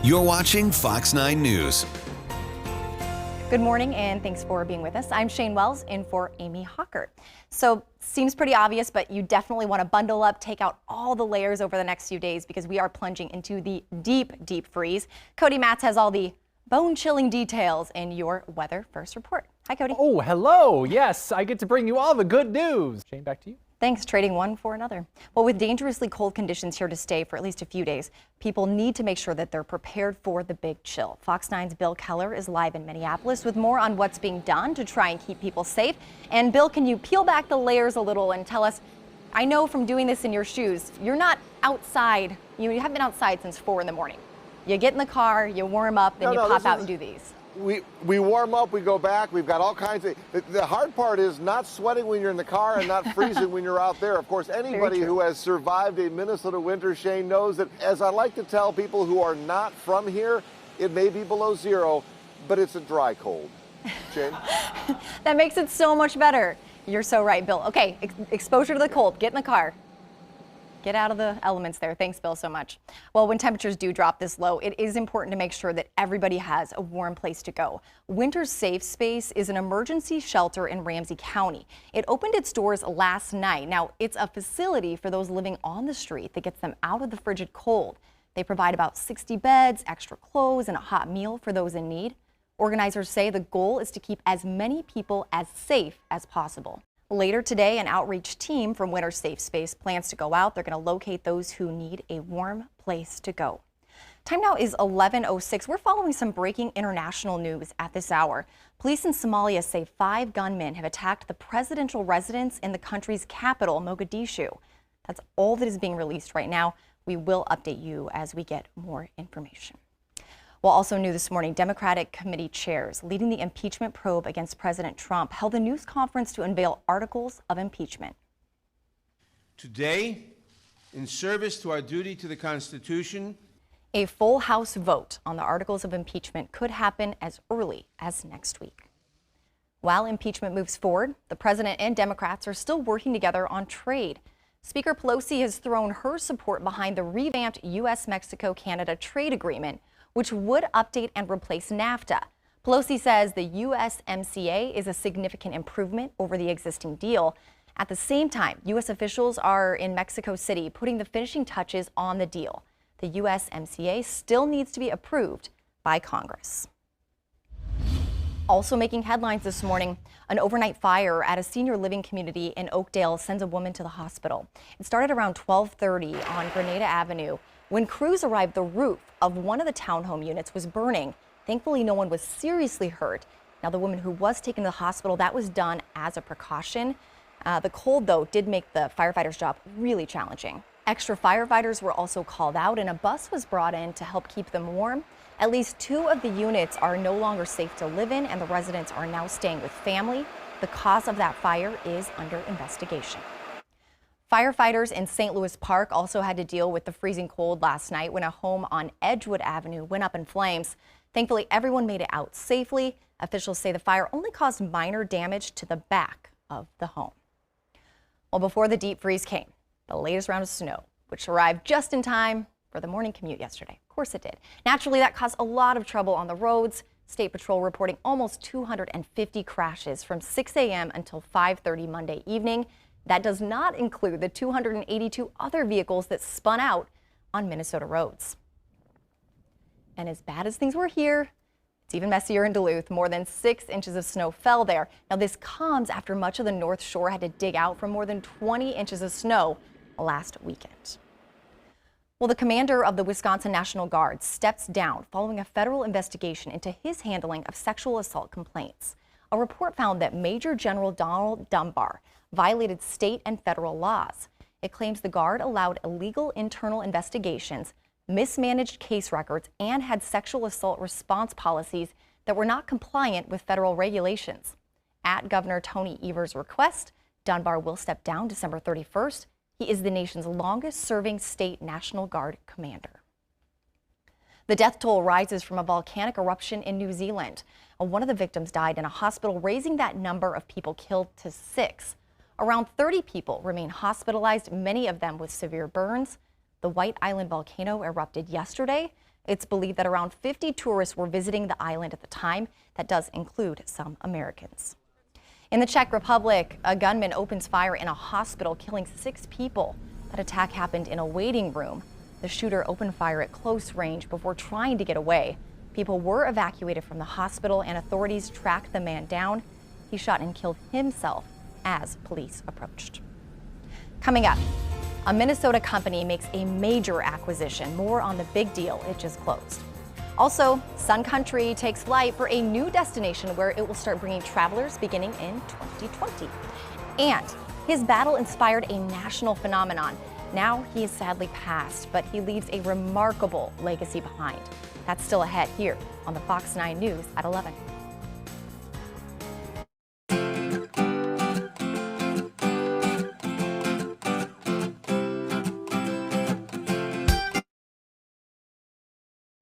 You're watching Fox 9 News. Good morning and thanks for being with us. I'm Shayne Wells in for Amy Hawker. So seems pretty obvious, but you definitely want to bundle up, take out all the layers over the next few days because we are plunging into the deep freeze. Cody Matz has all the bone-chilling details in your Weather First report. Hi, Cody. Oh, hello. Yes, I get to bring you all the good news. Shayne, back to you. Thanks, trading one for another. Well, with dangerously cold conditions here to stay for at least a few days, people need to make sure that they're prepared for the big chill. Fox 9's Bill Keller is live in Minneapolis with more on what's being done to try and keep people safe. And Bill, can you peel back the layers a little and tell us, I know from doing this in your shoes, you're not outside, you haven't been outside since 4 in the morning. You get in the car, you warm up, then you pop out and do these. We warm up, we go back, we've got all kinds of, the hard part is not sweating when you're in the car and not freezing when you're out there. Of course, anybody who has survived a Minnesota winter, Shayne, knows that, as I like to tell people who are not from here, it may be below zero, but it's a dry cold. Shayne? That makes it so much better. You're so right, Bill. Okay, exposure to the cold, get in the car. Get out of the elements there. Thanks, Bill, so much. Well, when temperatures do drop this low, it is important to make sure that everybody has a warm place to go. Winter's Safe Space is an emergency shelter in Ramsey County. It opened its doors last night. Now, it's a facility for those living on the street that gets them out of the frigid cold. They provide about 60 beds, extra clothes, and a hot meal for those in need. Organizers say the goal is to keep as many people as safe as possible. Later today, an outreach team from Winter Safe Space plans to go out. They're going to locate those who need a warm place to go. Time now is 11:06. We're following some breaking international news at this hour. Police in Somalia say 5 gunmen have attacked the presidential residence in the country's capital, Mogadishu. That's all that is being released right now. We will update you as we get more information. Well, also new this morning, Democratic committee chairs leading the impeachment probe against President Trump held a news conference to unveil articles of impeachment. Today, in service to our duty to the Constitution, a full House vote on the articles of impeachment could happen as early as next week. While impeachment moves forward, the president and Democrats are still working together on trade. Speaker Pelosi has thrown her support behind the revamped U.S.-Mexico-Canada trade agreement, which would update and replace NAFTA. Pelosi says the USMCA is a significant improvement over the existing deal. At the same time, U.S. officials are in Mexico City putting the finishing touches on the deal. The USMCA still needs to be approved by Congress. Also making headlines this morning, an overnight fire at a senior living community in Oakdale sends a woman to the hospital. It started around 12:30 on Grenada Avenue. When crews arrived, the roof of one of the townhome units was burning. Thankfully, no one was seriously hurt. Now, the woman who was taken to the hospital, that was done as a precaution. The cold, though, did make the firefighters' job really challenging. Extra firefighters were also called out, and a bus was brought in to help keep them warm. At least 2 of the units are no longer safe to live in, and the residents are now staying with family. The cause of that fire is under investigation. Firefighters in St. Louis Park also had to deal with the freezing cold last night when a home on Edgewood Avenue went up in flames. Thankfully, everyone made it out safely. Officials say the fire only caused minor damage to the back of the home. Well, before the deep freeze came, the latest round of snow, which arrived just in time for the morning commute yesterday. Of course it did. Naturally, that caused a lot of trouble on the roads. State Patrol reporting almost 250 crashes from 6 a.m. until 5:30 Monday evening. That does not include the 282 other vehicles that spun out on Minnesota roads. And as bad as things were here, it's even messier in Duluth. More than 6 inches of snow fell there. Now, this comes after much of the North Shore had to dig out for more than 20 inches of snow last weekend. Well, the commander of the Wisconsin National Guard steps down following a federal investigation into his handling of sexual assault complaints. A report found that Major General Donald Dunbar violated state and federal laws. It claims the Guard allowed illegal internal investigations, mismanaged case records, and had sexual assault response policies that were not compliant with federal regulations. At Governor Tony Evers' request, Dunbar will step down December 31st. He is the nation's longest-serving state National Guard commander. The death toll rises from a volcanic eruption in New Zealand. One of the victims died in a hospital, raising that number of people killed to 6. Around 30 people remain hospitalized, many of them with severe burns. The White Island volcano erupted yesterday. It's believed that around 50 tourists were visiting the island at the time. That does include some Americans. In the Czech Republic, a gunman opens fire in a hospital, killing 6 people. That attack happened in a waiting room. The shooter opened fire at close range before trying to get away. People were evacuated from the hospital and authorities tracked the man down. He shot and killed himself as police approached. Coming up, a Minnesota company makes a major acquisition. More on the big deal it just closed. Also, Sun Country takes flight for a new destination where it will start bringing travelers beginning in 2020. And his battle inspired a national phenomenon. Now he is sadly passed, but he leaves a remarkable legacy behind. That's still ahead here on the Fox 9 News at 11.